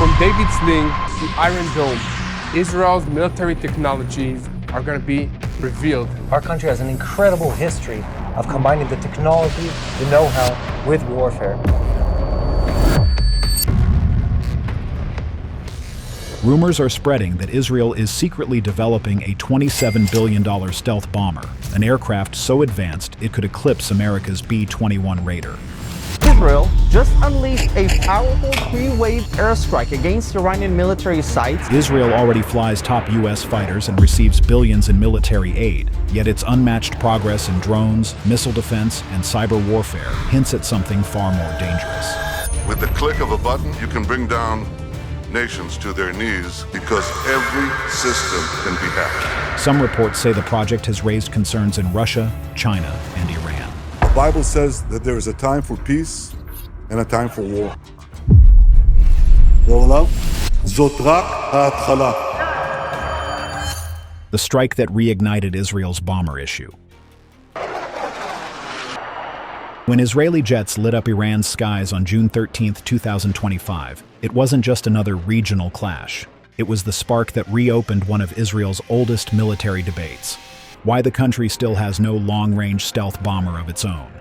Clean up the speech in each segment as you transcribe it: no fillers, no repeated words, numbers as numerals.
From David Sling to Iron Dome, Israel's military technologies are going to be revealed. Our country has an incredible history of combining the technology, the know-how with warfare. Rumors are spreading that Israel is secretly developing a $27 billion stealth bomber, an aircraft so advanced it could eclipse America's B-21 Raider. Israel just unleashed a powerful three-wave airstrike against Iranian military sites. Israel already flies top U.S. fighters and receives billions in military aid, yet its unmatched progress in drones, missile defense, and cyber warfare hints at something far more dangerous. With the click of a button, you can bring down nations to their knees because every system can be hacked. Some reports say the project has raised concerns in Russia, China, and Iran. The Bible says that there is a time for peace and a time for war. The strike that reignited Israel's bomber issue. When Israeli jets lit up Iran's skies on June 13, 2025, it wasn't just another regional clash. It was the spark that reopened one of Israel's oldest military debates: why the country still has no long-range stealth bomber of its own.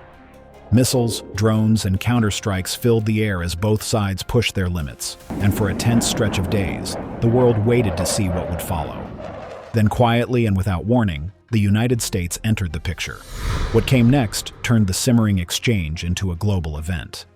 Missiles, drones, and counterstrikes filled the air as both sides pushed their limits, and for a tense stretch of days, the world waited to see what would follow. Then quietly and without warning, the United States entered the picture. What came next turned the simmering exchange into a global event.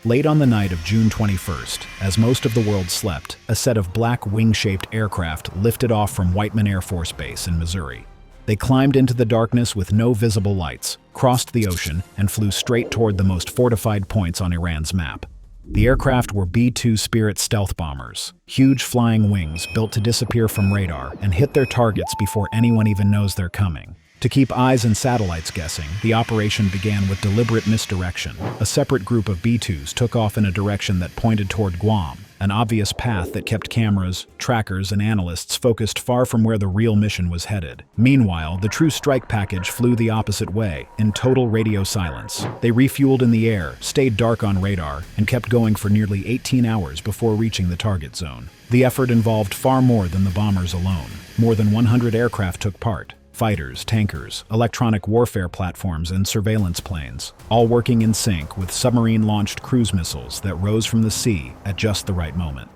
Late on the night of June 21st, as most of the world slept, a set of black wing-shaped aircraft lifted off from Whiteman Air Force Base in Missouri. They climbed into the darkness with no visible lights, crossed the ocean, and flew straight toward the most fortified points on Iran's map. The aircraft were B-2 Spirit stealth bombers, huge flying wings built to disappear from radar and hit their targets before anyone even knows they're coming. To keep eyes and satellites guessing, the operation began with deliberate misdirection. A separate group of B-2s took off in a direction that pointed toward Guam, an obvious path that kept cameras, trackers, and analysts focused far from where the real mission was headed. Meanwhile, the true strike package flew the opposite way, in total radio silence. They refueled in the air, stayed dark on radar, and kept going for nearly 18 hours before reaching the target zone. The effort involved far more than the bombers alone. More than 100 aircraft took part. Fighters, tankers, electronic warfare platforms, and surveillance planes, all working in sync with submarine-launched cruise missiles that rose from the sea at just the right moment.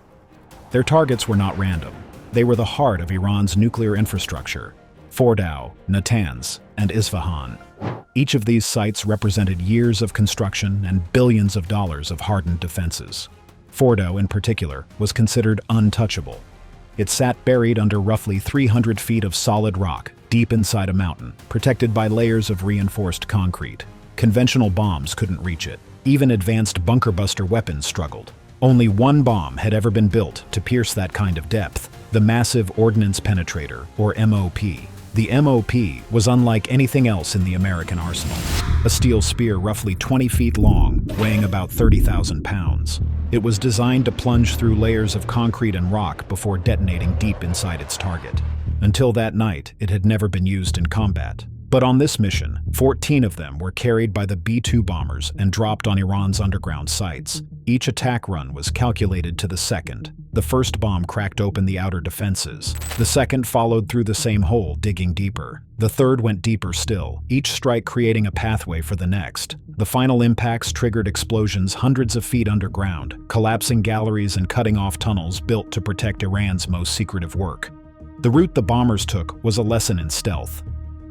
Their targets were not random. They were the heart of Iran's nuclear infrastructure: Fordow, Natanz, and Isfahan. Each of these sites represented years of construction and billions of dollars of hardened defenses. Fordow, in particular, was considered untouchable. It sat buried under roughly 300 feet of solid rock, deep inside a mountain, protected by layers of reinforced concrete. Conventional bombs couldn't reach it. Even advanced bunker-buster weapons struggled. Only one bomb had ever been built to pierce that kind of depth: the Massive Ordnance Penetrator, or MOP. The MOP was unlike anything else in the American arsenal. A steel spear roughly 20 feet long, weighing about 30,000 pounds. It was designed to plunge through layers of concrete and rock before detonating deep inside its target. Until that night, it had never been used in combat. But on this mission, 14 of them were carried by the B-2 bombers and dropped on Iran's underground sites. Each attack run was calculated to the second. The first bomb cracked open the outer defenses. The second followed through the same hole, digging deeper. The third went deeper still, each strike creating a pathway for the next. The final impacts triggered explosions hundreds of feet underground, collapsing galleries and cutting off tunnels built to protect Iran's most secretive work. The route the bombers took was a lesson in stealth.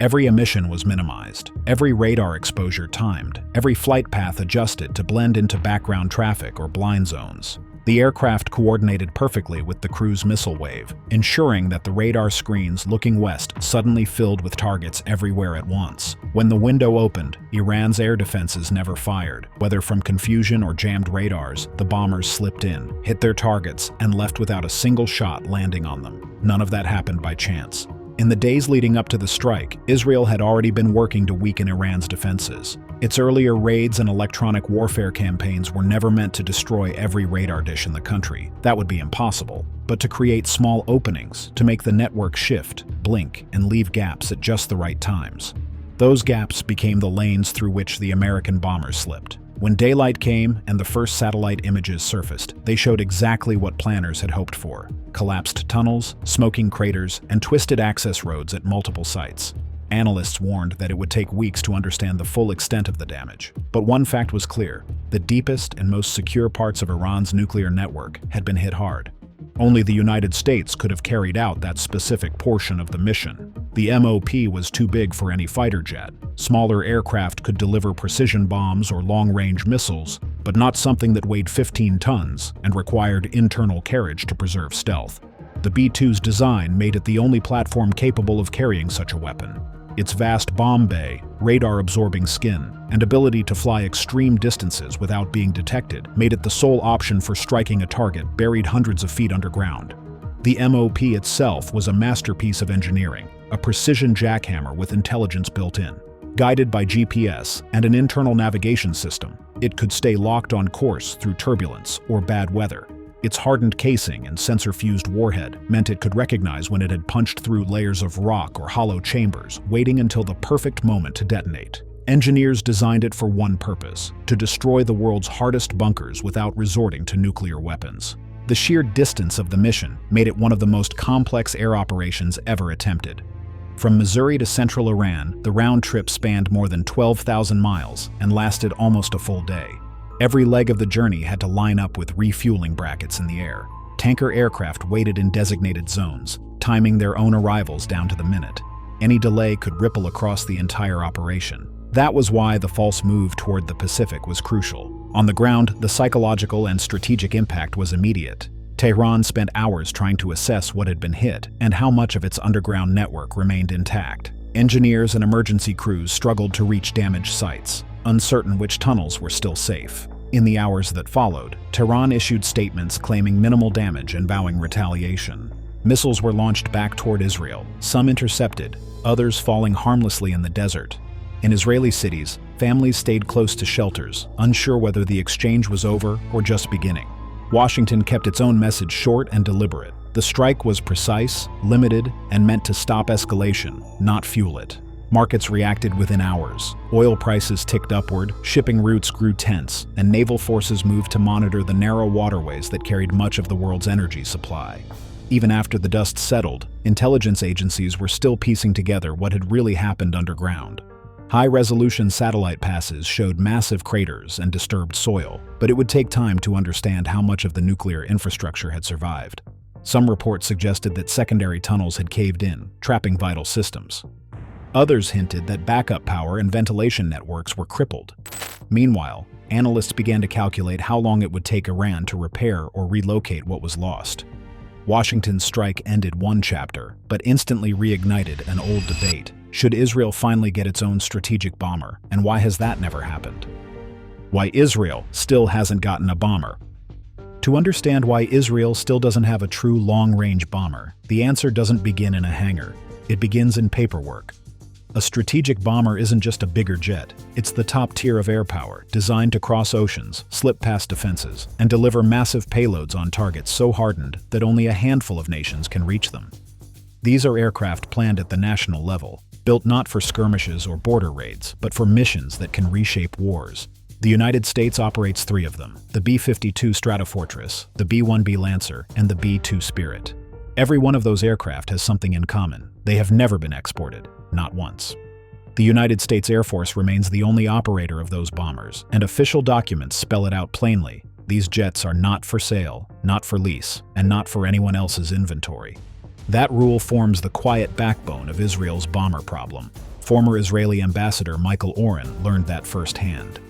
Every emission was minimized, every radar exposure timed, every flight path adjusted to blend into background traffic or blind zones. The aircraft coordinated perfectly with the cruise missile wave, ensuring that the radar screens looking west suddenly filled with targets everywhere at once. When the window opened, Iran's air defenses never fired. Whether from confusion or jammed radars, the bombers slipped in, hit their targets, and left without a single shot landing on them. None of that happened by chance. In the days leading up to the strike, Israel had already been working to weaken Iran's defenses. Its earlier raids and electronic warfare campaigns were never meant to destroy every radar dish in the country. That would be impossible. But to create small openings, to make the network shift, blink, and leave gaps at just the right times. Those gaps became the lanes through which the American bombers slipped. When daylight came and the first satellite images surfaced, they showed exactly what planners had hoped for: collapsed tunnels, smoking craters, and twisted access roads at multiple sites. Analysts warned that it would take weeks to understand the full extent of the damage. But one fact was clear: the deepest and most secure parts of Iran's nuclear network had been hit hard. Only the United States could have carried out that specific portion of the mission. The MOP was too big for any fighter jet. Smaller aircraft could deliver precision bombs or long-range missiles, but not something that weighed 15 tons and required internal carriage to preserve stealth. The B-2's design made it the only platform capable of carrying such a weapon. Its vast bomb bay, radar-absorbing skin, and ability to fly extreme distances without being detected made it the sole option for striking a target buried hundreds of feet underground. The MOP itself was a masterpiece of engineering, a precision jackhammer with intelligence built in. Guided by GPS and an internal navigation system, it could stay locked on course through turbulence or bad weather. Its hardened casing and sensor-fused warhead meant it could recognize when it had punched through layers of rock or hollow chambers, waiting until the perfect moment to detonate. Engineers designed it for one purpose: to destroy the world's hardest bunkers without resorting to nuclear weapons. The sheer distance of the mission made it one of the most complex air operations ever attempted. From Missouri to central Iran, the round trip spanned more than 12,000 miles and lasted almost a full day. Every leg of the journey had to line up with refueling brackets in the air. Tanker aircraft waited in designated zones, timing their own arrivals down to the minute. Any delay could ripple across the entire operation. That was why the false move toward the Pacific was crucial. On the ground, the psychological and strategic impact was immediate. Tehran spent hours trying to assess what had been hit and how much of its underground network remained intact. Engineers and emergency crews struggled to reach damaged sites, uncertain which tunnels were still safe. In the hours that followed, Tehran issued statements claiming minimal damage and vowing retaliation. Missiles were launched back toward Israel, some intercepted, others falling harmlessly in the desert. In Israeli cities, families stayed close to shelters, unsure whether the exchange was over or just beginning. Washington kept its own message short and deliberate. The strike was precise, limited, and meant to stop escalation, not fuel it. Markets reacted within hours. Oil prices ticked upward, shipping routes grew tense, and naval forces moved to monitor the narrow waterways that carried much of the world's energy supply. Even after the dust settled, intelligence agencies were still piecing together what had really happened underground. High-resolution satellite passes showed massive craters and disturbed soil, but it would take time to understand how much of the nuclear infrastructure had survived. Some reports suggested that secondary tunnels had caved in, trapping vital systems. Others hinted that backup power and ventilation networks were crippled. Meanwhile, analysts began to calculate how long it would take Iran to repair or relocate what was lost. Washington's strike ended one chapter, but instantly reignited an old debate. Should Israel finally get its own strategic bomber, and why has that never happened? Why Israel still hasn't gotten a bomber. To understand why Israel still doesn't have a true long-range bomber, the answer doesn't begin in a hangar. It begins in paperwork. A strategic bomber isn't just a bigger jet. It's the top tier of air power, designed to cross oceans, slip past defenses, and deliver massive payloads on targets so hardened that only a handful of nations can reach them. These are aircraft planned at the national level, built not for skirmishes or border raids, but for missions that can reshape wars. The United States operates 3 of them: the B-52 Stratofortress, the B-1B Lancer, and the B-2 Spirit. Every one of those aircraft has something in common. They have never been exported, not once. The United States Air Force remains the only operator of those bombers, and official documents spell it out plainly. These jets are not for sale, not for lease, and not for anyone else's inventory. That rule forms the quiet backbone of Israel's bomber problem. Former Israeli ambassador Michael Oren learned that firsthand.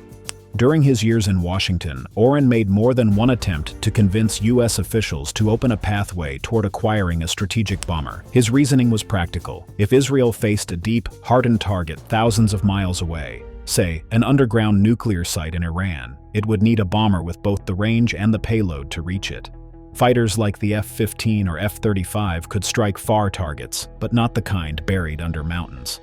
During his years in Washington, Oren made more than one attempt to convince U.S. officials to open a pathway toward acquiring a strategic bomber. His reasoning was practical. If Israel faced a deep, hardened target thousands of miles away, say, an underground nuclear site in Iran, it would need a bomber with both the range and the payload to reach it. Fighters like the F-15 or F-35 could strike far targets, but not the kind buried under mountains.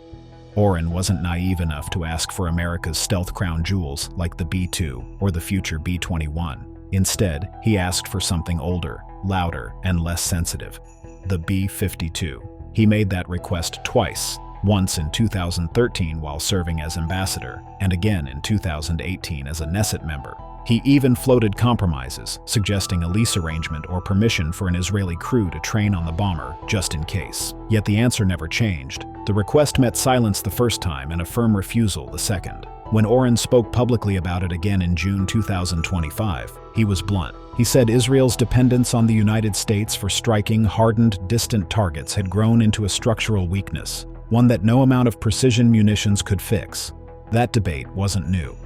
Oren wasn't naive enough to ask for America's stealth crown jewels like the B-2 or the future B-21. Instead, he asked for something older, louder, and less sensitive: the B-52. He made that request twice, once in 2013 while serving as ambassador, and again in 2018 as a Knesset member. He even floated compromises, suggesting a lease arrangement or permission for an Israeli crew to train on the bomber, just in case. Yet the answer never changed. The request met silence the first time and a firm refusal the second. When Oren spoke publicly about it again in June 2025, he was blunt. He said Israel's dependence on the United States for striking hardened, distant targets had grown into a structural weakness, one that no amount of precision munitions could fix. That debate wasn't new.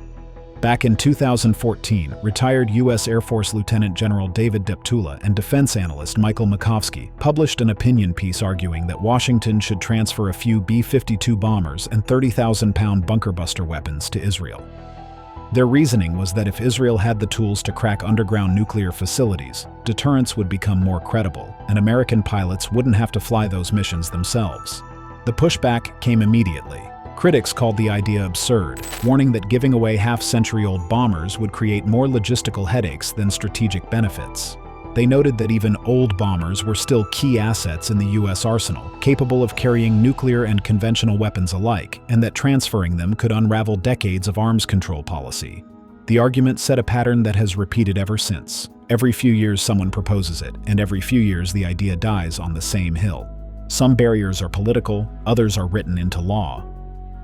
Back in 2014, retired U.S. Air Force Lieutenant General David Deptula and defense analyst Michael Makovsky published an opinion piece arguing that Washington should transfer a few B-52 bombers and 30,000-pound bunker-buster weapons to Israel. Their reasoning was that if Israel had the tools to crack underground nuclear facilities, deterrence would become more credible, and American pilots wouldn't have to fly those missions themselves. The pushback came immediately. Critics called the idea absurd, warning that giving away half-century-old bombers would create more logistical headaches than strategic benefits. They noted that even old bombers were still key assets in the U.S. arsenal, capable of carrying nuclear and conventional weapons alike, and that transferring them could unravel decades of arms control policy. The argument set a pattern that has repeated ever since. Every few years someone proposes it, and every few years the idea dies on the same hill. Some barriers are political, others are written into law.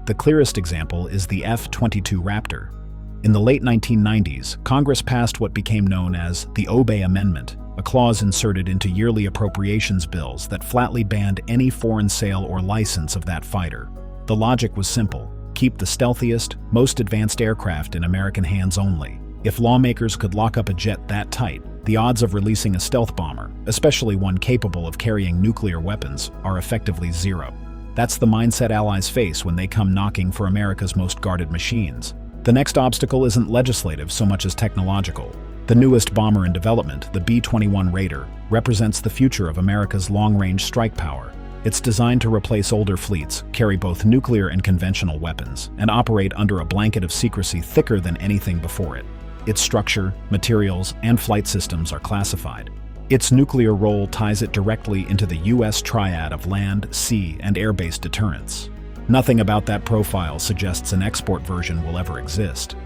The clearest example is the F-22 Raptor. In the late 1990s, Congress passed what became known as the Obey Amendment, a clause inserted into yearly appropriations bills that flatly banned any foreign sale or license of that fighter. The logic was simple: keep the stealthiest, most advanced aircraft in American hands only. If lawmakers could lock up a jet that tight, the odds of releasing a stealth bomber, especially one capable of carrying nuclear weapons, are effectively zero. That's the mindset allies face when they come knocking for America's most guarded machines. The next obstacle isn't legislative so much as technological. The newest bomber in development, the B-21 Raider, represents the future of America's long-range strike power. It's designed to replace older fleets, carry both nuclear and conventional weapons, and operate under a blanket of secrecy thicker than anything before it. Its structure, materials, and flight systems are classified. Its nuclear role ties it directly into the U.S. triad of land, sea, and air-based deterrence. Nothing about that profile suggests an export version will ever exist.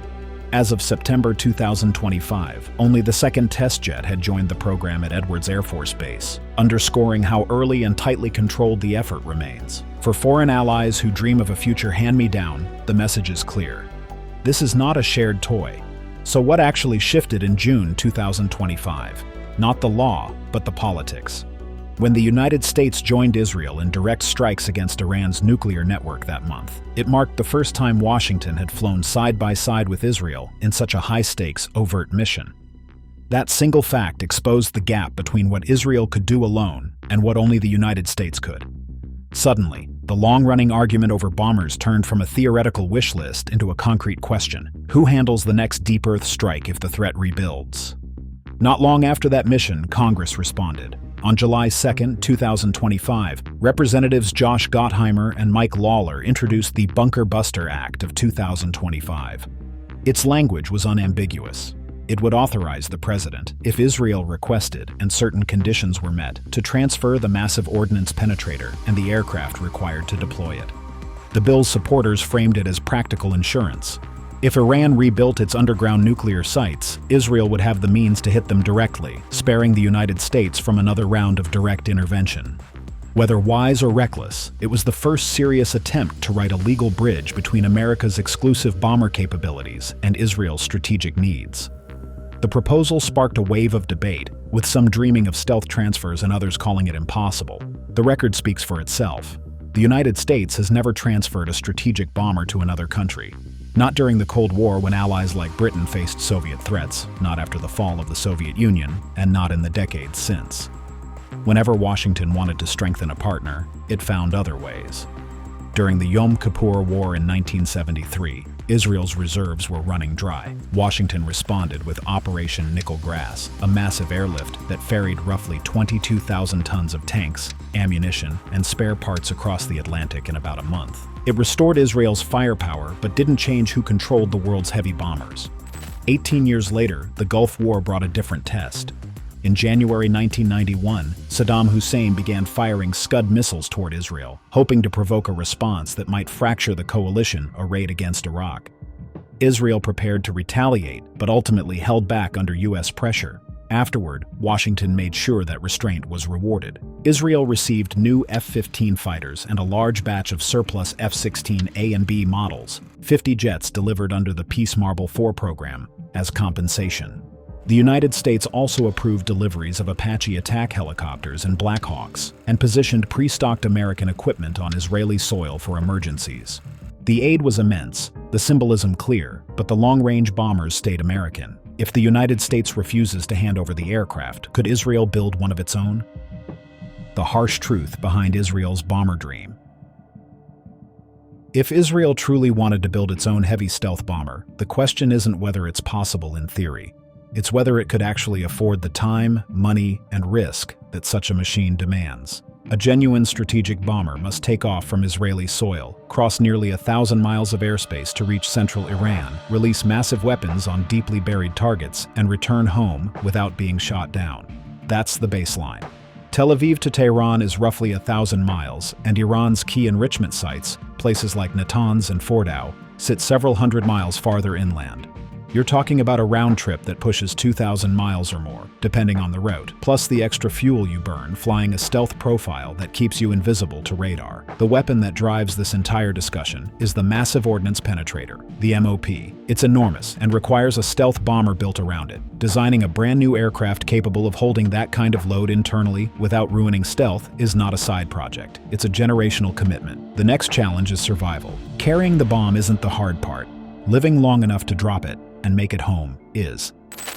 As of September 2025, only the second test jet had joined the program at Edwards Air Force Base, underscoring how early and tightly controlled the effort remains. For foreign allies who dream of a future hand-me-down, the message is clear. This is not a shared toy. So what actually shifted in June 2025? Not the law, but the politics. When the United States joined Israel in direct strikes against Iran's nuclear network that month, it marked the first time Washington had flown side by side with Israel in such a high-stakes, overt mission. That single fact exposed the gap between what Israel could do alone and what only the United States could. Suddenly, the long-running argument over bombers turned from a theoretical wish list into a concrete question: who handles the next deep Earth strike if the threat rebuilds? Not long after that mission, Congress responded. On July 2, 2025, Representatives Josh Gottheimer and Mike Lawler introduced the Bunker Buster Act of 2025. Its language was unambiguous. It would authorize the president, if Israel requested and certain conditions were met, to transfer the massive ordnance penetrator and the aircraft required to deploy it. The bill's supporters framed it as practical insurance. If Iran rebuilt its underground nuclear sites, Israel would have the means to hit them directly, sparing the United States from another round of direct intervention. Whether wise or reckless, it was the first serious attempt to write a legal bridge between America's exclusive bomber capabilities and Israel's strategic needs. The proposal sparked a wave of debate, with some dreaming of stealth transfers and others calling it impossible. The record speaks for itself. The United States has never transferred a strategic bomber to another country. Not during the Cold War, when allies like Britain faced Soviet threats, not after the fall of the Soviet Union, and not in the decades since. Whenever Washington wanted to strengthen a partner, it found other ways. During the Yom Kippur War in 1973, Israel's reserves were running dry. Washington responded with Operation Nickel Grass, a massive airlift that ferried roughly 22,000 tons of tanks, ammunition, and spare parts across the Atlantic in about a month. It restored Israel's firepower, but didn't change who controlled the world's heavy bombers. 18 years later, the Gulf War brought a different test. In January 1991, Saddam Hussein began firing Scud missiles toward Israel, hoping to provoke a response that might fracture the coalition arrayed against Iraq. Israel prepared to retaliate, but ultimately held back under U.S. pressure. Afterward, Washington made sure that restraint was rewarded. Israel received new F-15 fighters and a large batch of surplus F-16A and B models, 50 jets delivered under the Peace Marble 4 program, as compensation. The United States also approved deliveries of Apache attack helicopters and Black Hawks, and positioned pre-stocked American equipment on Israeli soil for emergencies. The aid was immense, the symbolism clear, but the long-range bombers stayed American. If the United States refuses to hand over the aircraft, could Israel build one of its own? The harsh truth behind Israel's bomber dream. If Israel truly wanted to build its own heavy stealth bomber, the question isn't whether it's possible in theory. It's whether it could actually afford the time, money, and risk that such a machine demands. A genuine strategic bomber must take off from Israeli soil, cross nearly 1,000 miles of airspace to reach central Iran, release massive weapons on deeply buried targets, and return home without being shot down. That's the baseline. Tel Aviv to Tehran is roughly 1,000 miles, and Iran's key enrichment sites, places like Natanz and Fordow, sit several hundred miles farther inland. You're talking about a round trip that pushes 2,000 miles or more, depending on the route, plus the extra fuel you burn flying a stealth profile that keeps you invisible to radar. The weapon that drives this entire discussion is the Massive Ordnance Penetrator, the MOP. It's enormous and requires a stealth bomber built around it. Designing a brand new aircraft capable of holding that kind of load internally without ruining stealth is not a side project. It's a generational commitment. The next challenge is survival. Carrying the bomb isn't the hard part. Living long enough to drop it and make it home is.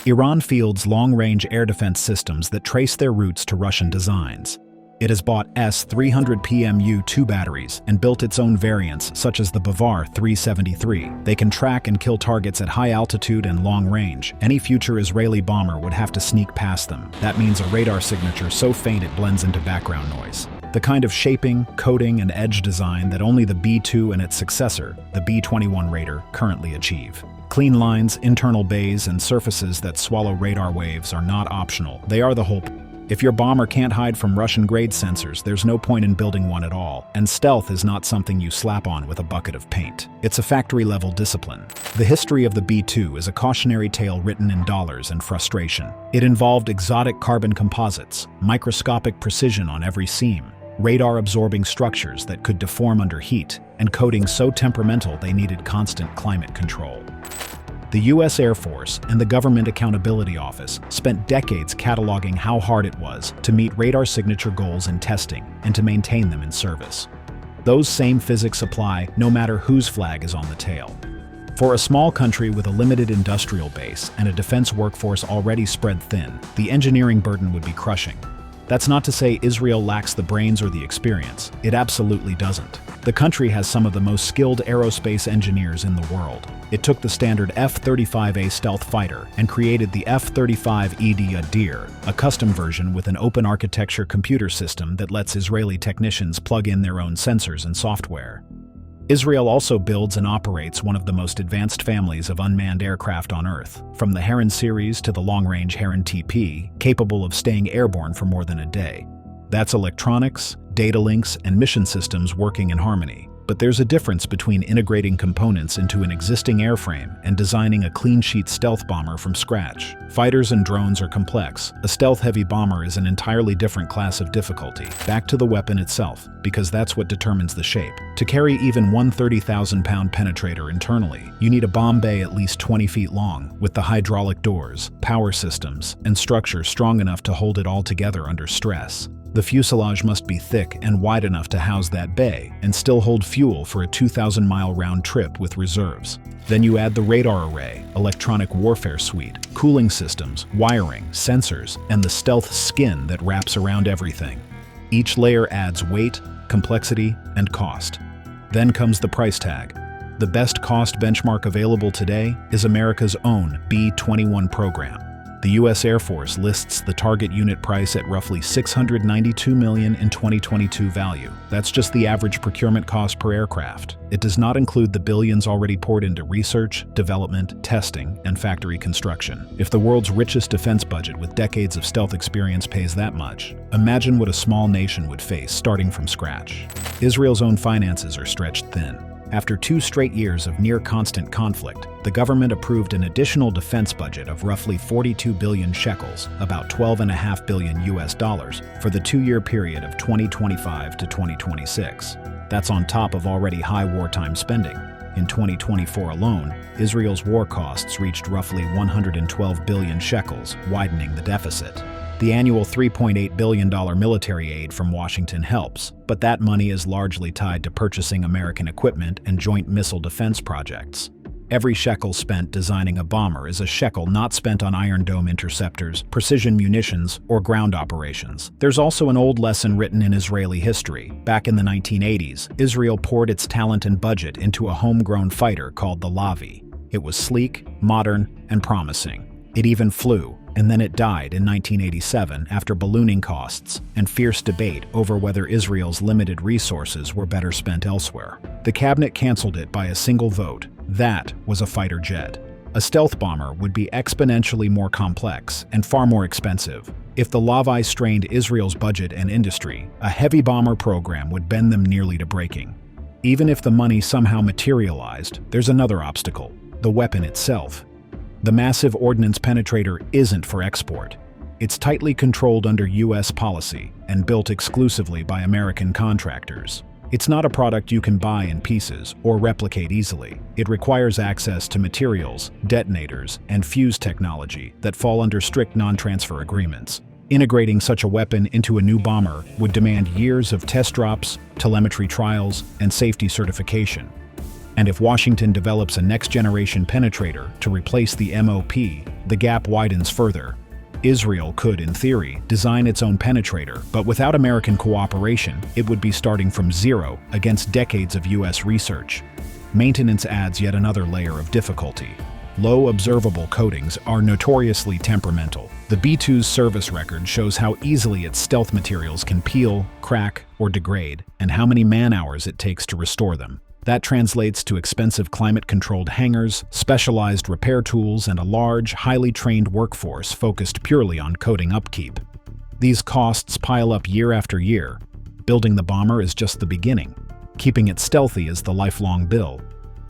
Iran fields long-range air defense systems that trace their roots to Russian designs. It has bought S-300PMU-2 batteries and built its own variants such as the Bavar 373. They can track and kill targets at high altitude and long range. Any future Israeli bomber would have to sneak past them. That means a radar signature so faint it blends into background noise. The kind of shaping, coating, and edge design that only the B-2 and its successor, the B-21 Raider, currently achieve. Clean lines, internal bays, and surfaces that swallow radar waves are not optional. They are the whole. If your bomber can't hide from Russian-grade sensors, there's no point in building one at all. And stealth is not something you slap on with a bucket of paint. It's a factory-level discipline. The history of the B-2 is a cautionary tale written in dollars and frustration. It involved exotic carbon composites, microscopic precision on every seam, radar-absorbing structures that could deform under heat, and coatings so temperamental they needed constant climate control. The U.S. Air Force and the Government Accountability Office spent decades cataloging how hard it was to meet radar signature goals in testing and to maintain them in service. Those same physics apply no matter whose flag is on the tail. For a small country with a limited industrial base and a defense workforce already spread thin, the engineering burden would be crushing. That's not to say Israel lacks the brains or the experience. It absolutely doesn't. The country has some of the most skilled aerospace engineers in the world. It took the standard F-35A stealth fighter and created the F-35ED Adir, a custom version with an open architecture computer system that lets Israeli technicians plug in their own sensors and software. Israel also builds and operates one of the most advanced families of unmanned aircraft on Earth, from the Heron series to the long-range Heron TP, capable of staying airborne for more than a day. That's electronics, data links, and mission systems working in harmony. But there's a difference between integrating components into an existing airframe and designing a clean-sheet stealth bomber from scratch. Fighters and drones are complex. A stealth-heavy bomber is an entirely different class of difficulty. Back to the weapon itself, because that's what determines the shape. To carry even one 30,000-pound penetrator internally, you need a bomb bay at least 20 feet long, with the hydraulic doors, power systems, and structure strong enough to hold it all together under stress. The fuselage must be thick and wide enough to house that bay and still hold fuel for a 2,000-mile round trip with reserves. Then you add the radar array, electronic warfare suite, cooling systems, wiring, sensors, and the stealth skin that wraps around everything. Each layer adds weight, complexity, and cost. Then comes the price tag. The best cost benchmark available today is America's own B-21 program. The The U.S. Air Force lists the target unit price at roughly $692 million in 2022 value. That's just the average procurement cost per aircraft. It does not include the billions already poured into research, development, testing, and factory construction. If the world's richest defense budget with decades of stealth experience pays that much, imagine what a small nation would face starting from scratch. Israel's own finances are stretched thin. After 2 straight years of near-constant conflict, the government approved an additional defense budget of roughly 42 billion shekels, about $12.5 billion US dollars, for the 2-year period of 2025 to 2026. That's on top of already high wartime spending. In 2024 alone, Israel's war costs reached roughly 112 billion shekels, widening the deficit. The annual $3.8 billion military aid from Washington helps, but that money is largely tied to purchasing American equipment and joint missile defense projects. Every shekel spent designing a bomber is a shekel not spent on Iron Dome interceptors, precision munitions, or ground operations. There's also an old lesson written in Israeli history. Back in the 1980s, Israel poured its talent and budget into a homegrown fighter called the Lavi. It was sleek, modern, and promising. It even flew. And then it died in 1987 after ballooning costs and fierce debate over whether Israel's limited resources were better spent elsewhere. The cabinet canceled it by a single vote. That was a fighter jet. A stealth bomber would be exponentially more complex and far more expensive. If the Lavi strained Israel's budget and industry, a heavy bomber program would bend them nearly to breaking. Even if the money somehow materialized, there's another obstacle: the weapon itself. The massive ordnance penetrator isn't for export. It's tightly controlled under U.S. policy and built exclusively by American contractors. It's not a product you can buy in pieces or replicate easily. It requires access to materials, detonators, and fuse technology that fall under strict non-transfer agreements. Integrating such a weapon into a new bomber would demand years of test drops, telemetry trials, and safety certification. And if Washington develops a next-generation penetrator to replace the MOP, the gap widens further. Israel could, in theory, design its own penetrator, but without American cooperation, it would be starting from zero against decades of U.S. research. Maintenance adds yet another layer of difficulty. Low observable coatings are notoriously temperamental. The B-2's service record shows how easily its stealth materials can peel, crack, or degrade, and how many man-hours it takes to restore them. That translates to expensive climate-controlled hangars, specialized repair tools, and a large, highly trained workforce focused purely on coating upkeep. These costs pile up year after year. Building the bomber is just the beginning. Keeping it stealthy is the lifelong bill.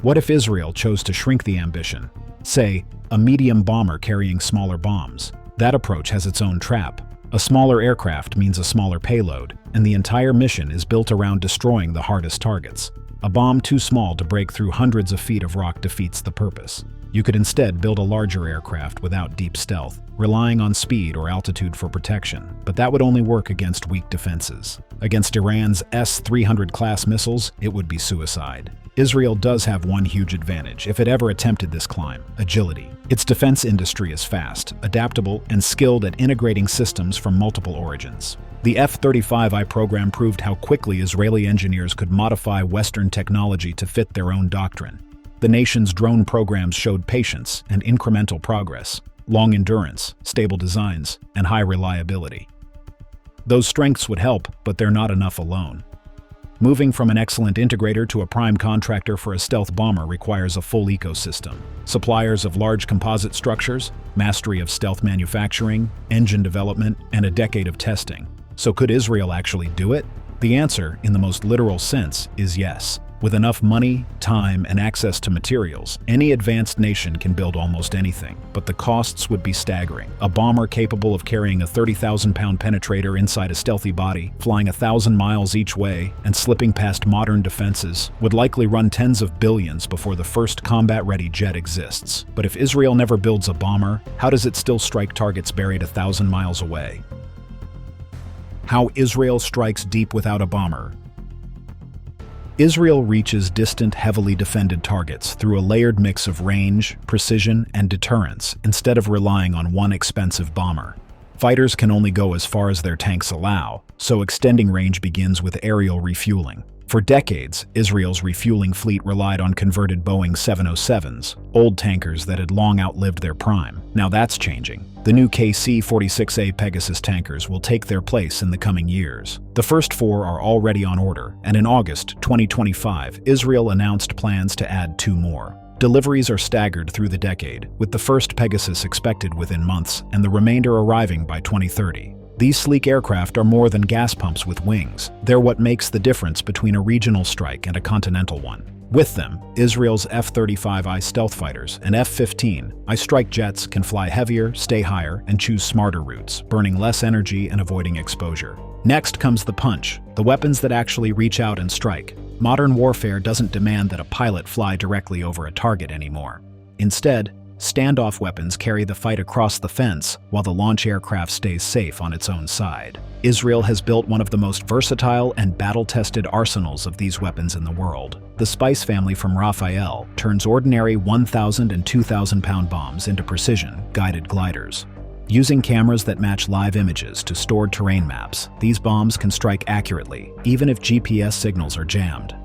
What if Israel chose to shrink the ambition? Say, a medium bomber carrying smaller bombs. That approach has its own trap. A smaller aircraft means a smaller payload, and the entire mission is built around destroying the hardest targets. A bomb too small to break through hundreds of feet of rock defeats the purpose. You could instead build a larger aircraft without deep stealth, relying on speed or altitude for protection, but that would only work against weak defenses. Against Iran's S-300 class missiles, it would be suicide. Israel does have one huge advantage if it ever attempted this climb: agility. Its defense industry is fast, adaptable, and skilled at integrating systems from multiple origins. The F-35I program proved how quickly Israeli engineers could modify Western technology to fit their own doctrine. The nation's drone programs showed patience and incremental progress, long endurance, stable designs, and high reliability. Those strengths would help, but they're not enough alone. Moving from an excellent integrator to a prime contractor for a stealth bomber requires a full ecosystem. Suppliers of large composite structures, mastery of stealth manufacturing, engine development, and a decade of testing. So could Israel actually do it? The answer, in the most literal sense, is yes. With enough money, time, and access to materials, any advanced nation can build almost anything, but the costs would be staggering. A bomber capable of carrying a 30,000-pound penetrator inside a stealthy body, flying 1,000 miles each way, and slipping past modern defenses, would likely run tens of billions before the first combat-ready jet exists. But if Israel never builds a bomber, how does it still strike targets buried 1,000 miles away? How Israel strikes deep without a bomber. Israel reaches distant, heavily defended targets through a layered mix of range, precision, and deterrence instead of relying on one expensive bomber. Fighters can only go as far as their tanks allow, so extending range begins with aerial refueling. For decades, Israel's refueling fleet relied on converted Boeing 707s, old tankers that had long outlived their prime. Now that's changing. The new KC-46A Pegasus tankers will take their place in the coming years. The first 4 are already on order, and in August 2025, Israel announced plans to add 2 more. Deliveries are staggered through the decade, with the first Pegasus expected within months and the remainder arriving by 2030. These sleek aircraft are more than gas pumps with wings. They're what makes the difference between a regional strike and a continental one. With them, Israel's F-35I stealth fighters and F-15I strike jets can fly heavier, stay higher, and choose smarter routes, burning less energy and avoiding exposure. Next comes the punch, the weapons that actually reach out and strike. Modern warfare doesn't demand that a pilot fly directly over a target anymore. Instead, standoff weapons carry the fight across the fence while the launch aircraft stays safe on its own side. Israel has built one of the most versatile and battle-tested arsenals of these weapons in the world. The Spice family from Rafael turns ordinary 1,000 and 2,000-pound bombs into precision-guided gliders. Using cameras that match live images to stored terrain maps, these bombs can strike accurately, even if GPS signals are jammed.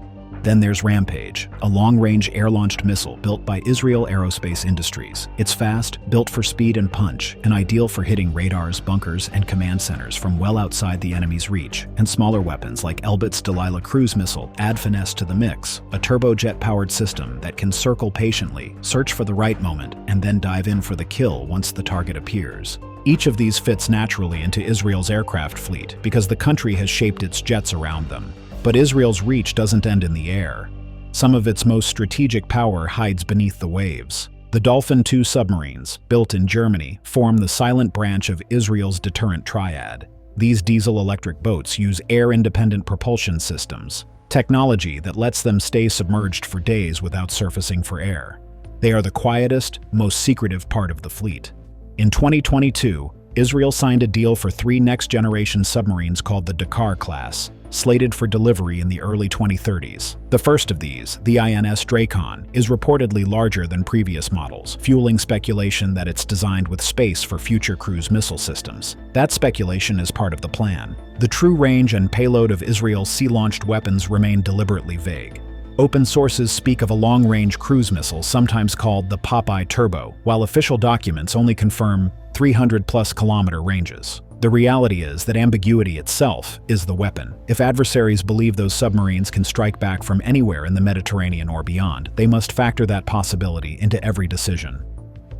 Then there's Rampage, a long-range air-launched missile built by Israel Aerospace Industries. It's fast, built for speed and punch, and ideal for hitting radars, bunkers, and command centers from well outside the enemy's reach. And smaller weapons like Elbit's Delilah cruise missile add finesse to the mix, a turbojet-powered system that can circle patiently, search for the right moment, and then dive in for the kill once the target appears. Each of these fits naturally into Israel's aircraft fleet because the country has shaped its jets around them. But Israel's reach doesn't end in the air. Some of its most strategic power hides beneath the waves. The Dolphin II submarines, built in Germany, form the silent branch of Israel's deterrent triad. These diesel-electric boats use air-independent propulsion systems, technology that lets them stay submerged for days without surfacing for air. They are the quietest, most secretive part of the fleet. In 2022, Israel signed a deal for 3 next-generation submarines called the Dakar class, slated for delivery in the early 2030s. The first of these, the INS Dracon, is reportedly larger than previous models, fueling speculation that it's designed with space for future cruise missile systems. That speculation is part of the plan. The true range and payload of Israel's sea-launched weapons remain deliberately vague. Open sources speak of a long-range cruise missile, sometimes called the Popeye Turbo, while official documents only confirm 300-plus kilometer ranges. The reality is that ambiguity itself is the weapon. If adversaries believe those submarines can strike back from anywhere in the Mediterranean or beyond, they must factor that possibility into every decision.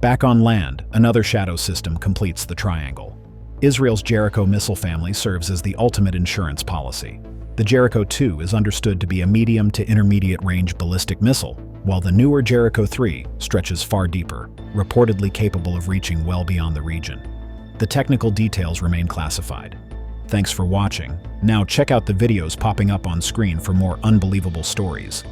Back on land, another shadow system completes the triangle. Israel's Jericho missile family serves as the ultimate insurance policy. The Jericho 2 is understood to be a medium to intermediate range ballistic missile, while the newer Jericho 3 stretches far deeper, reportedly capable of reaching well beyond the region. The technical details remain classified. Thanks for watching. Now check out the videos popping up on screen for more unbelievable stories.